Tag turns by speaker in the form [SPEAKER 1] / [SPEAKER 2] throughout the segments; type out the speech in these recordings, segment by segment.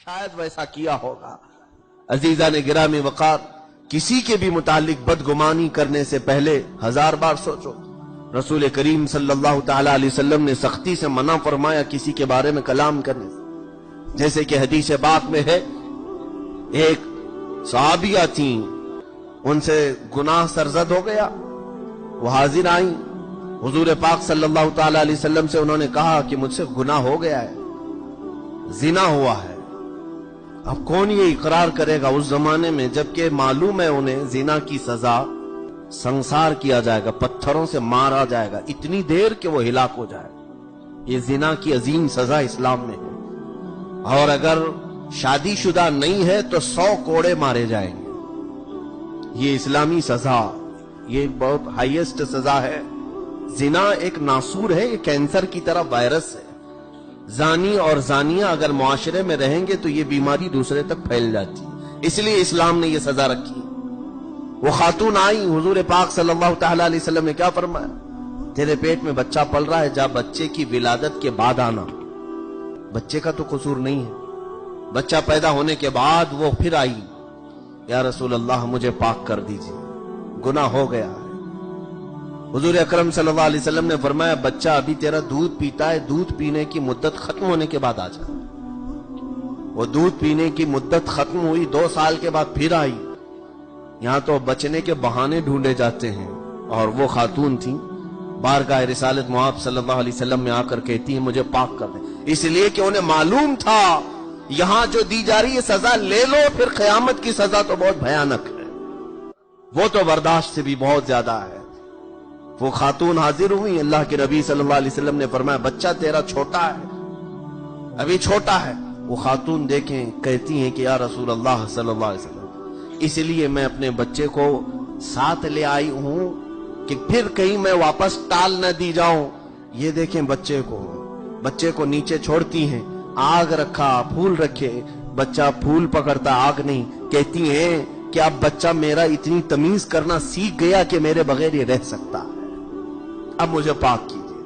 [SPEAKER 1] شاید ویسا کیا ہوگا۔ عزیزان گرامی وقار، کسی کے بھی متعلق بدگمانی کرنے سے پہلے 1000 بار سوچو۔ رسول کریم صلی اللہ تعالی علیہ وسلم نے سختی سے منع فرمایا کسی کے بارے میں کلام کرنے سے، جیسے کہ حدیث پاک میں ہے، ایک صحابیہ تھیں، ان سے گناہ سرزد ہو گیا، وہ حاضر آئیں حضور پاک صلی اللہ تعالی علیہ وسلم سے، انہوں نے کہا کہ مجھ سے گناہ ہو گیا ہے، زنا ہوا ہے۔ اب کون یہ اقرار کرے گا اس زمانے میں جبکہ معلوم ہے انہیں زنا کی سزا سنسار کیا جائے گا، پتھروں سے مارا جائے گا اتنی دیر کہ وہ ہلاک ہو جائے۔ یہ زنا کی عظیم سزا اسلام میں ہے، اور اگر شادی شدہ نہیں ہے تو 100 کوڑے مارے جائیں گے۔ یہ اسلامی سزا، یہ بہت ہائیسٹ سزا ہے۔ زنا ایک ناسور ہے، یہ کینسر کی طرح وائرس ہے۔ زانی اور زانیہ اگر معاشرے میں رہیں گے تو یہ بیماری دوسرے تک پھیل جاتی ہے، اس لیے اسلام نے یہ سزا رکھی۔ وہ خاتون آئی، حضور پاک صلی اللہ تعالی علیہ وسلم نے کیا فرمایا؟ تیرے پیٹ میں بچہ پل رہا ہے، جا بچے کی ولادت کے بعد آنا۔ بچے کا تو قصور نہیں ہے، بچہ پیدا ہونے کے بعد وہ پھر آئی، یا رسول اللہ مجھے پاک کر دیجیے، گناہ ہو گیا ہے۔ حضور اکرم صلی اللہ علیہ وسلم نے فرمایا بچہ ابھی تیرا دودھ پیتا ہے، دودھ پینے کی مدت ختم ہونے کے بعد آ جا۔ وہ دودھ پینے کی مدت ختم ہوئی، 2 سال کے بعد پھر آئی۔ یہاں تو بچنے کے بہانے ڈھونڈے جاتے ہیں، اور وہ خاتون تھی، بارگاہ رسالت مآب صلی اللہ علیہ وسلم میں آ کر کہتی ہیں مجھے پاک کر دیں، اس لیے کہ انہیں معلوم تھا یہاں جو دی جا رہی ہے سزا لے لو، پھر قیامت کی سزا تو بہت بھیانک ہے، وہ تو برداشت سے بھی بہت زیادہ ہے۔ وہ خاتون حاضر ہوئی، اللہ کے نبی صلی اللہ علیہ وسلم نے فرمایا بچہ تیرا چھوٹا ہے، ابھی چھوٹا ہے۔ وہ خاتون دیکھیں کہتی ہیں کہ یا رسول اللہ صلی اللہ علیہ وسلم اس لیے میں اپنے بچے کو ساتھ لے آئی ہوں کہ پھر کہیں میں واپس ٹال نہ دی جاؤں۔ یہ دیکھیں بچے کو نیچے چھوڑتی ہیں، آگ رکھا، پھول رکھے، بچہ پھول پکڑتا آگ نہیں۔ کہتی ہیں کہ اب بچہ میرا اتنی تمیز کرنا سیکھ گیا کہ میرے بغیر یہ رہ سکتا ہے، اب مجھے پاک کیجیے۔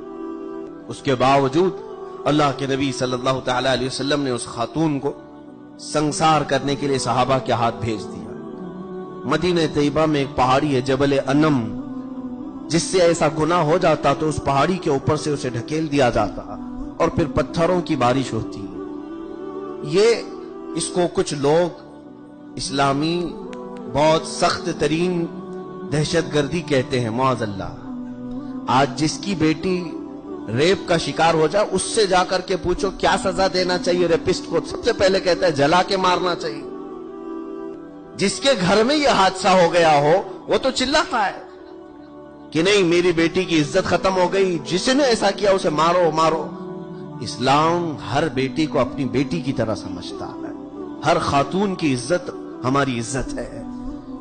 [SPEAKER 1] اس کے باوجود اللہ کے نبی صلی اللہ تعالی علیہ وسلم نے اس خاتون کو سنسار کرنے کے لیے صحابہ کے ہاتھ بھیج دیا۔ مدینہ طیبہ میں ایک پہاڑی ہے جبل انم، جس سے ایسا گناہ ہو جاتا تو اس پہاڑی کے اوپر سے اسے ڈھکیل دیا جاتا اور پھر پتھروں کی بارش ہوتی۔ اس کو کچھ لوگ اسلامی بہت سخت ترین دہشت گردی کہتے ہیں، معاذ اللہ۔ آج جس کی بیٹی ریپ کا شکار ہو جائے اس سے جا کر کے پوچھو کیا سزا دینا چاہیے ریپسٹ کو، سب سے پہلے کہتا ہے جلا کے مارنا چاہیے۔ جس کے گھر میں یہ حادثہ ہو گیا ہو وہ تو چلاتا ہے کہ نہیں میری بیٹی کی عزت ختم ہو گئی، جس نے ایسا کیا اسے مارو مارو۔ اسلام ہر بیٹی کو اپنی بیٹی کی طرح سمجھتا ہے، ہر خاتون کی عزت ہماری عزت ہے۔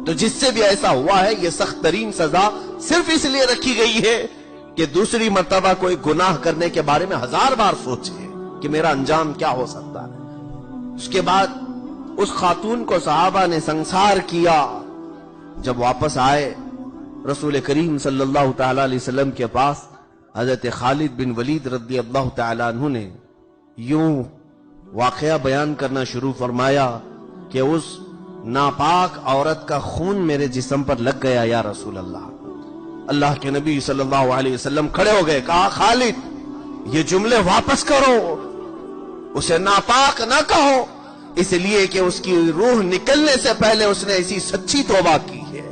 [SPEAKER 1] تو جس سے بھی ایسا ہوا ہے یہ سخت ترین سزا صرف اس لیے رکھی گئی ہے کہ دوسری مرتبہ کوئی گناہ کرنے کے بارے میں 1000 بار سوچے کہ میرا انجام کیا ہو سکتا ہے۔ اس کے بعد اس خاتون کو صحابہ نے سنسار کیا۔ جب واپس آئے رسول کریم صلی اللہ تعالی علیہ وسلم کے پاس، حضرت خالد بن ولید رضی اللہ تعالی عنہ نے یوں واقعہ بیان کرنا شروع فرمایا کہ اس ناپاک عورت کا خون میرے جسم پر لگ گیا یا رسول اللہ۔ اللہ کے نبی صلی اللہ علیہ وسلم کھڑے ہو گئے، کہا خالد یہ جملے واپس کرو، اسے ناپاک نہ کہو، اس لیے کہ اس کی روح نکلنے سے پہلے اس نے ایسی سچی توبہ کی ہے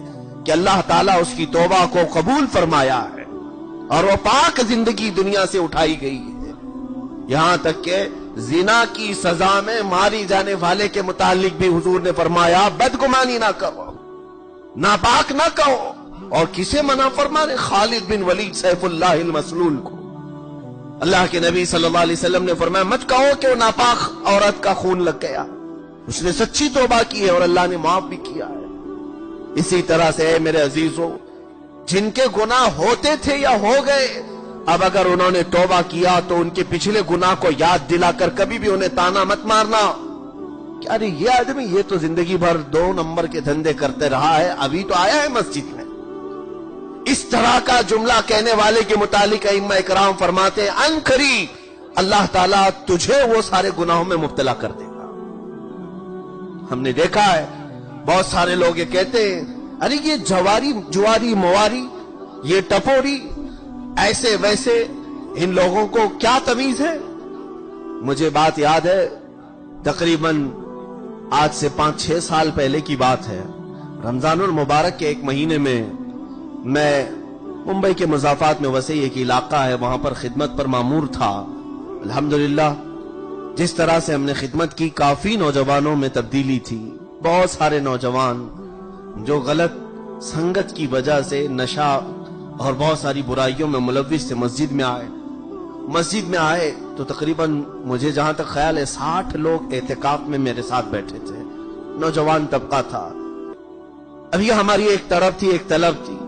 [SPEAKER 1] کہ اللہ تعالیٰ اس کی توبہ کو قبول فرمایا ہے اور وہ پاک زندگی دنیا سے اٹھائی گئی ہے۔ یہاں تک کہ زنا کی سزا میں ماری جانے والے کے متعلق بھی حضور نے فرمایا بدگمانی نہ کرو، ناپاک نہ کہو۔ اور کسے منع فرمانے؟ خالد بن ولید سیف اللہ المسلول کو۔ اللہ کے نبی صلی اللہ علیہ وسلم نے فرمایا مت کہو کہ وہ ناپاک عورت کا خون لگ گیا، اس نے سچی توبہ کی ہے اور اللہ نے معاف بھی کیا ہے۔ اسی طرح سے اے میرے عزیزوں، جن کے گناہ ہوتے تھے یا ہو گئے، اب اگر انہوں نے توبہ کیا تو ان کے پچھلے گناہ کو یاد دلا کر کبھی بھی انہیں تانا مت مارنا کہ ارے یہ آدمی یہ تو زندگی بھر 2 نمبر کے دھندے کرتے رہا ہے، ابھی تو آیا ہے مسجد میں۔ اس طرح کا جملہ کہنے والے کے متعلق ائمہ اکرام فرماتے ہیں ان قریب اللہ تعالیٰ تجھے وہ سارے گناہوں میں مبتلا کر دے گا۔ ہم نے دیکھا ہے بہت سارے لوگ یہ کہتے ہیں ارے یہ جواری مواری یہ ٹپوری ایسے ویسے، ان لوگوں کو کیا تمیز ہے؟ مجھے بات یاد ہے تقریباً آج سے 5-6 سال پہلے کی بات ہے، رمضان المبارک کے ایک مہینے میں ممبئی کے مضافات میں وسیع ایک علاقہ ہے، وہاں پر خدمت پر مامور تھا۔ الحمدللہ جس طرح سے ہم نے خدمت کی کافی نوجوانوں میں تبدیلی تھی۔ بہت سارے نوجوان جو غلط سنگت کی وجہ سے نشہ اور بہت ساری برائیوں میں ملوث سے مسجد میں آئے تو تقریباً مجھے جہاں تک خیال ہے 60 لوگ اعتکاف میں میرے ساتھ بیٹھے تھے، نوجوان طبقہ تھا۔ اب یہ ہماری ایک طرف تھی، ایک طلب تھی،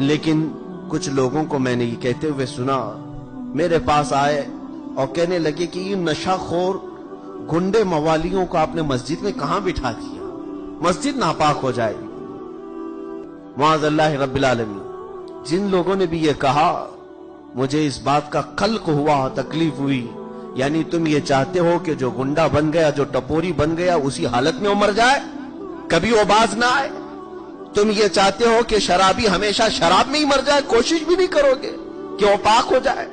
[SPEAKER 1] لیکن کچھ لوگوں کو میں نے یہ کہتے ہوئے سنا، میرے پاس آئے اور کہنے لگے کہ یہ نشہ خور گنڈے موالیوں کو آپ نے مسجد میں کہاں بٹھا دیا، مسجد ناپاک ہو جائے گی۔ معاذ اللہ رب العالمین۔ جن لوگوں نے بھی یہ کہا مجھے اس بات کا قلق ہوا، تکلیف ہوئی، یعنی تم یہ چاہتے ہو کہ جو گنڈا بن گیا، جو ٹپوری بن گیا، اسی حالت میں وہ مر جائے، کبھی وہ باز نہ آئے؟ تم یہ چاہتے ہو کہ شرابی ہمیشہ شراب میں ہی مر جائے، کوشش بھی نہیں کرو گے کہ وہ پاک ہو جائے؟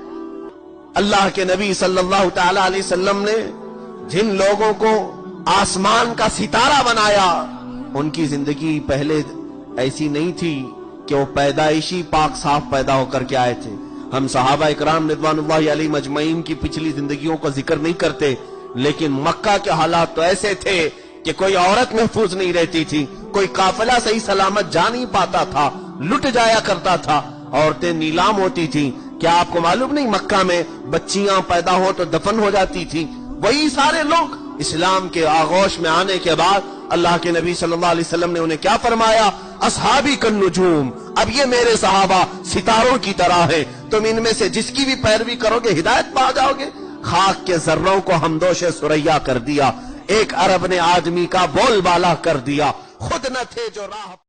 [SPEAKER 1] اللہ کے نبی صلی اللہ تعالی علیہ وسلم نے جن لوگوں کو آسمان کا ستارہ بنایا، ان کی زندگی پہلے ایسی نہیں تھی کہ وہ پیدائشی پاک صاف پیدا ہو کر کے آئے تھے۔ ہم صحابہ اکرام رضوان اللہ علیہ مجمعین کی پچھلی زندگیوں کو ذکر نہیں کرتے، لیکن مکہ کے حالات تو ایسے تھے کہ کوئی عورت محفوظ نہیں رہتی تھی، کوئی قافلہ صحیح سلامت جا نہیں پاتا تھا، لٹ جایا کرتا تھا، عورتیں نیلام ہوتی تھیں۔ کیا آپ کو معلوم نہیں مکہ میں بچیاں پیدا ہو تو دفن ہو جاتی تھی؟ وہی سارے لوگ اسلام کے آغوش میں آنے کے بعد اللہ کے نبی صلی اللہ علیہ وسلم نے انہیں کیا فرمایا؟ اصحابی کالنجوم، اب یہ میرے صحابہ ستاروں کی طرح ہیں، تم ان میں سے جس کی بھی پیروی کرو گے ہدایت پا جاؤ گے۔ خاک کے ذروں کو ہمدوش ثریا کر دیا، ایک عرب نے آدمی کا بول بالا کر دیا، خود نہ تھے جو راہ